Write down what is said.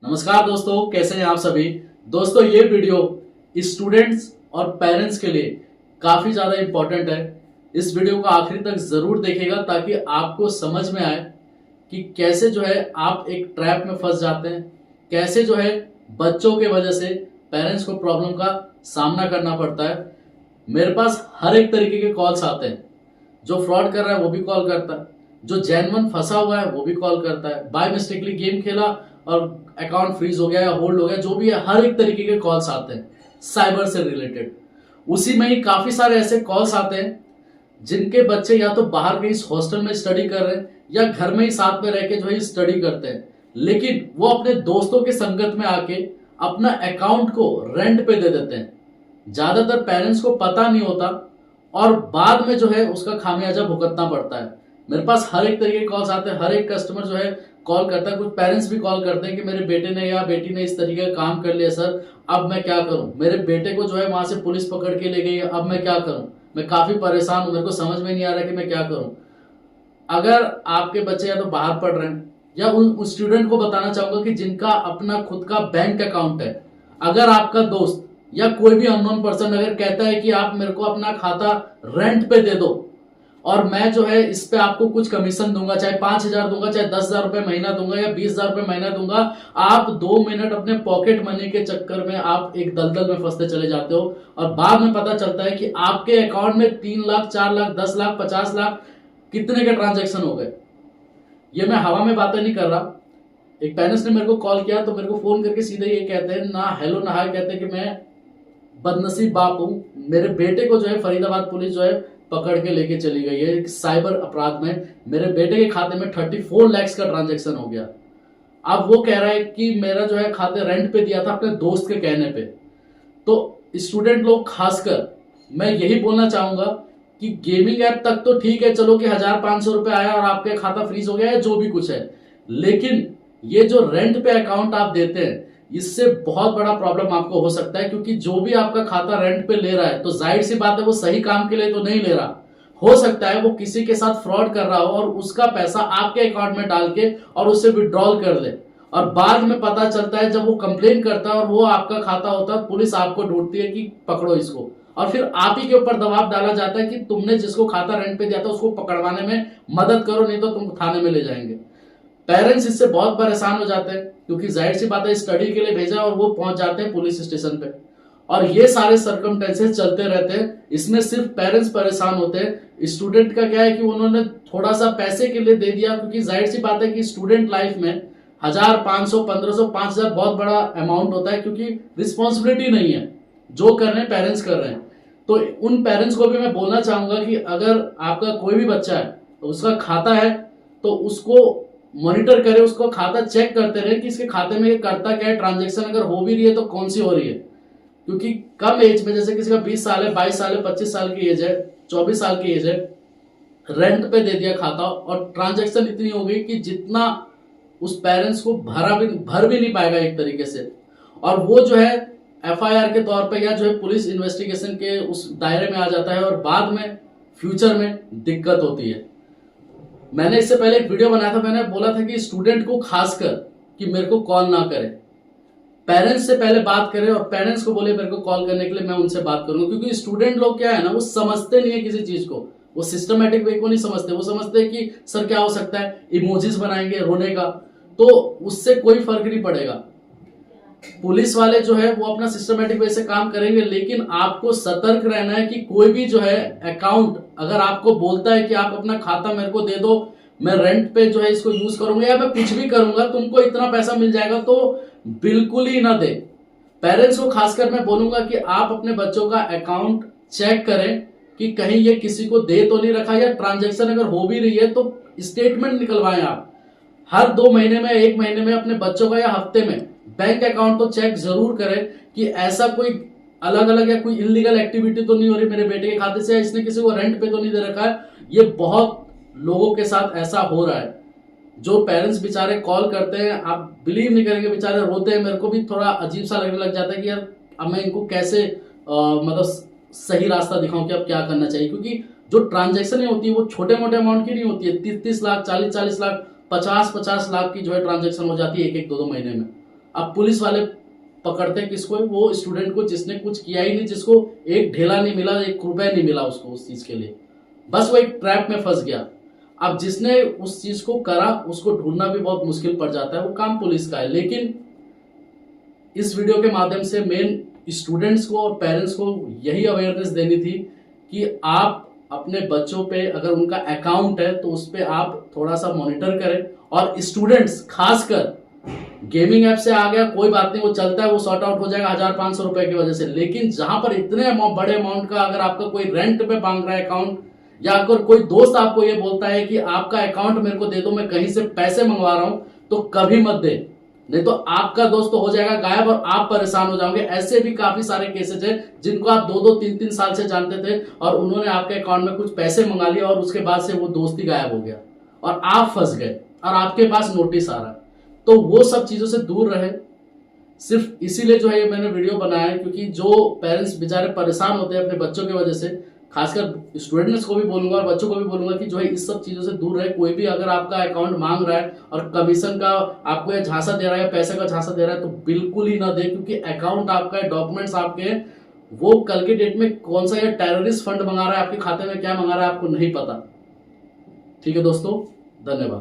नमस्कार दोस्तों, कैसे हैं आप सभी। दोस्तों, ये वीडियो स्टूडेंट्स और पेरेंट्स के लिए काफ़ी ज़्यादा इम्पोर्टेंट है। इस वीडियो को आखिरी तक ज़रूर देखिएगा ताकि आपको समझ में आए कि कैसे जो है आप एक ट्रैप में फंस जाते हैं, कैसे जो है बच्चों के वजह से पेरेंट्स को प्रॉब्लम का सामना करना पड़ता है। मेरे पास हर एक तरीके के कॉल्स आते हैं। जो फ्रॉड कर रहा है वो भी कॉल करता है, जो जेन्युइन फंसा हुआ है वो भी कॉल करता है, बाय मिस्टेकली गेम खेला और अकाउंट फ्रीज हो गया या होल्ड हो गया, जो भी है हर एक तरीके के कॉल्स आते हैं साइबर से रिलेटेड। उसी में ही काफी सारे ऐसे कॉल्स आते हैं जिनके बच्चे या तो बाहर कहीं हॉस्टल में स्टडी कर रहे हैं या घर में ही साथ में रह के जो है स्टडी करते हैं, लेकिन वो अपने दोस्तों के संगत में आके अपना अकाउंट को रेंट पे दे देते हैं। ज्यादातर पेरेंट्स को पता नहीं होता और बाद में जो है उसका खामियाजा भुगतना पड़ता है। मेरे पास हर एक तरीके के कॉल्स आते हैं, हर एक कस्टमर जो है कॉल करता है। कुछ पेरेंट्स भी कॉल करते हैं कि मेरे बेटे ने या बेटी ने इस तरीके का काम कर लिया सर, अब मैं क्या करूं, मेरे बेटे को जो है वहां से पुलिस पकड़ के ले गई है, अब मैं क्या करूं, मैं काफी परेशान हूं, मेरे को समझ में नहीं आ रहा कि मैं क्या करूं। अगर आपके बच्चे या तो बाहर पढ़ रहे हैं या उन स्टूडेंट को बताना चाहूंगा कि जिनका अपना खुद का बैंक अकाउंट है, अगर आपका दोस्त या कोई भी अननोन पर्सन अगर कहता है कि आप मेरे को अपना खाता रेंट पे दे दो और मैं जो है इस पे आपको कुछ कमीशन दूंगा, चाहे 5,000 दूंगा, चाहे 10,000 रुपए महीना दूंगा या 20,000 रुपए महीना दूंगा, आप 2 मिनट अपने पॉकेट मनी के चक्कर में आप एक दलदल में फंसते चले जाते हो और बाद में पता चलता है कि आपके अकाउंट में 3 लाख, 4 लाख, 10 लाख, 50 लाख कितने के ट्रांजेक्शन हो गए। ये मैं हवा में बातें नहीं कर रहा। एक पेरेंट्स ने मेरे को कॉल किया तो मेरे को फोन करके सीधे ये कहते हैं, ना हेलो ना हाय, कहते हैं कि मैं बदनसीब बाप हूं, मेरे बेटे को जो है फरीदाबाद पुलिस जो है पकड़ के लेके चली गई है। एक साइबर अपराध में मेरे बेटे के खाते में 34 लाख का ट्रांजैक्शन हो गया। अब वो कह रहा है कि मेरा जो है खाते रेंट पे दिया था अपने दोस्त के कहने पे। तो स्टूडेंट लोग खासकर मैं यही बोलना चाहूंगा कि गेमिंग ऐप तक तो ठीक है, चलो कि 1,500 रुपए आया और आपके खाता फ्रीज हो गया है, जो भी कुछ है, लेकिन ये जो रेंट पे अकाउंट आप देते हैं इससे बहुत बड़ा प्रॉब्लम आपको हो सकता है, क्योंकि जो भी आपका खाता रेंट पे ले रहा है तो जाहिर सी बात है वो सही काम के लिए तो नहीं ले रहा। हो सकता है वो किसी के साथ फ्रॉड कर रहा हो और उसका पैसा आपके अकाउंट में डाल के और उससे विड्रॉल कर ले, और बाद में पता चलता है जब वो कंप्लेन करता है और वो आपका खाता होता है, पुलिस आपको ढूंढती है कि पकड़ो इसको, और फिर आप ही के ऊपर दबाव डाला जाता है कि तुमने जिसको खाता रेंट पे दिया था उसको पकड़वाने में मदद करो, नहीं तो तुम थाने में ले जाएंगे। पेरेंट्स इससे बहुत परेशान हो जाते हैं क्योंकि जाहिर सी बात है स्टडी के लिए भेजा और वो पहुंच जाते हैं पुलिस स्टेशन पे, और ये सारे सर्कमटेंसेस चलते रहते हैं। इसमें सिर्फ पेरेंट्स परेशान होते हैं। स्टूडेंट का क्या है कि उन्होंने थोड़ा सा पैसे के लिए दे दिया, क्योंकि जाहिर सी बात है कि स्टूडेंट लाइफ में 1,000, 500, 1,500, 5,000 बहुत बड़ा अमाउंट होता है, क्योंकि रिस्पॉन्सिबिलिटी नहीं है, जो कर रहे हैं पेरेंट्स कर रहे हैं। तो उन पेरेंट्स को भी मैं बोलना चाहूंगा कि अगर आपका कोई भी बच्चा है तो उसका खाता है तो उसको मॉनिटर करें, उसको खाता चेक करते रहे कि इसके खाते में ये करता क्या है, ट्रांजैक्शन अगर हो भी रही है तो कौन सी हो रही है। क्योंकि कम एज में, जैसे किसी का 20 साल है, 22 साल है, 25 साल की एज है, 24 साल की एज है, रेंट पे दे दिया खाता और ट्रांजैक्शन इतनी हो गई कि जितना उस पेरेंट्स को भर भी नहीं पाएगा एक तरीके से, और वो जो है एफआईआर के तौर पे या जो है पुलिस इन्वेस्टिगेशन के उस दायरे में आ जाता है और बाद में फ्यूचर में दिक्कत होती है। मैंने इससे पहले एक वीडियो बनाया था, मैंने बोला था कि स्टूडेंट को खासकर कि मेरे को कॉल ना करे, पेरेंट्स से पहले बात करें और पेरेंट्स को बोले मेरे को कॉल करने के लिए, मैं उनसे बात करूंगा। क्योंकि स्टूडेंट लोग क्या है ना, वो समझते नहीं है किसी चीज को, वो सिस्टमेटिक वे को नहीं समझते। वो समझते हैं कि सर क्या हो सकता है, इमोजीज बनाएंगे रोने का, तो उससे कोई फर्क नहीं पड़ेगा। पुलिस वाले जो है वो अपना सिस्टमेटिक वे से काम करेंगे, लेकिन आपको सतर्क रहना है कि कोई भी जो है अकाउंट अगर आपको बोलता है कि आप अपना खाता मेरे को दे दो, मैं रेंट पे जो है इसको यूज करूंगा या मैं कुछ भी करूंगा, तुमको इतना पैसा मिल जाएगा, तो बिल्कुल ही ना दे। पेरेंट्स को खासकर मैं बोलूंगा कि आप अपने बच्चों का अकाउंट चेक करें कि कहीं ये किसी को दे तो नहीं रखा, या ट्रांजेक्शन अगर हो भी रही है तो स्टेटमेंट निकलवाएं आप। हर 2 महीने में, 1 महीने में अपने बच्चों का या हफ्ते में बैंक अकाउंट तो चेक जरूर करें कि ऐसा कोई अलग अलग या कोई इलीगल एक्टिविटी तो नहीं हो रही मेरे बेटे के खाते से, या इसने किसी को रेंट पे तो नहीं दे रखा है। ये बहुत लोगों के साथ ऐसा हो रहा है। जो पेरेंट्स बेचारे कॉल करते हैं, आप बिलीव नहीं करेंगे, बेचारे रोते हैं। मेरे को भी थोड़ा अजीब सा लगने लग जाता है कि यार अब मैं इनको कैसे मतलब सही रास्ता दिखाऊं कि अब क्या करना चाहिए, क्योंकि जो ट्रांजेक्शन होती है वो छोटे मोटे अमाउंट की नहीं होती है। 30-30 लाख, 40-40 लाख, 50-50 लाख की जो है ट्रांजेक्शन हो जाती है एक 2 महीने में। अब पुलिस वाले पकड़ते किसको, वो स्टूडेंट को जिसने कुछ किया ही नहीं, जिसको एक ढेला नहीं मिला, 1 रुपया नहीं मिला उसको उस चीज के लिए, बस वो एक ट्रैप में फंस गया। अब जिसने उस चीज को करा उसको ढूंढना भी बहुत मुश्किल पड़ जाता है, वो काम पुलिस का है। लेकिन इस वीडियो के माध्यम से मेन स्टूडेंट्स को और पेरेंट्स को यही अवेयरनेस देनी थी कि आप अपने बच्चों पे अगर उनका अकाउंट है तो उस पर आप थोड़ा सा मॉनिटर करें। और स्टूडेंट्स खासकर, गेमिंग ऐप से आ गया कोई बात नहीं, वो चलता है, वो सॉर्ट आउट हो जाएगा 1500 रुपए की वजह से। लेकिन जहां पर इतने बड़े अमाउंट का अगर आपका कोई रेंट पे मांग रहा है अकाउंट, या अगर कोई दोस्त आपको ये बोलता है कि आपका अकाउंट मेरे को दे दो, मैं कहीं से पैसे मंगवा रहा हूं, तो कभी मत दे, नहीं तो आपका दोस्त तो हो जाएगा गायब और आप परेशान हो जाओगे। ऐसे भी काफी सारे केसेज है जिनको आप 2-2, 3-3 साल से जानते थे और उन्होंने आपके अकाउंट में कुछ पैसे मंगा लिए और उसके बाद से वो दोस्त ही गायब हो गया और आप फंस गए और आपके पास नोटिस आ रहा है। तो वो सब चीजों से दूर रहे। सिर्फ इसीलिए जो है ये मैंने वीडियो बनाया है, क्योंकि जो पेरेंट्स बेचारे परेशान होते हैं अपने बच्चों की वजह से, खासकर स्टूडेंट्स को भी बोलूंगा और बच्चों को भी बोलूंगा कि जो है इस सब चीजों से दूर रहे। कोई भी अगर आपका अकाउंट मांग रहा है और कमीशन का आपको ये झांसा दे रहा है, पैसे का झांसा दे रहा है, तो बिल्कुल ही ना दे, क्योंकि अकाउंट आपका है, डॉक्यूमेंट्स आपके हैं। वो कल के डेट में कौन सा ये टेररिस्ट फंड मंगा रहा है, आपके खाते में क्या मंगा रहा है, आपको नहीं पता। ठीक है दोस्तों, धन्यवाद।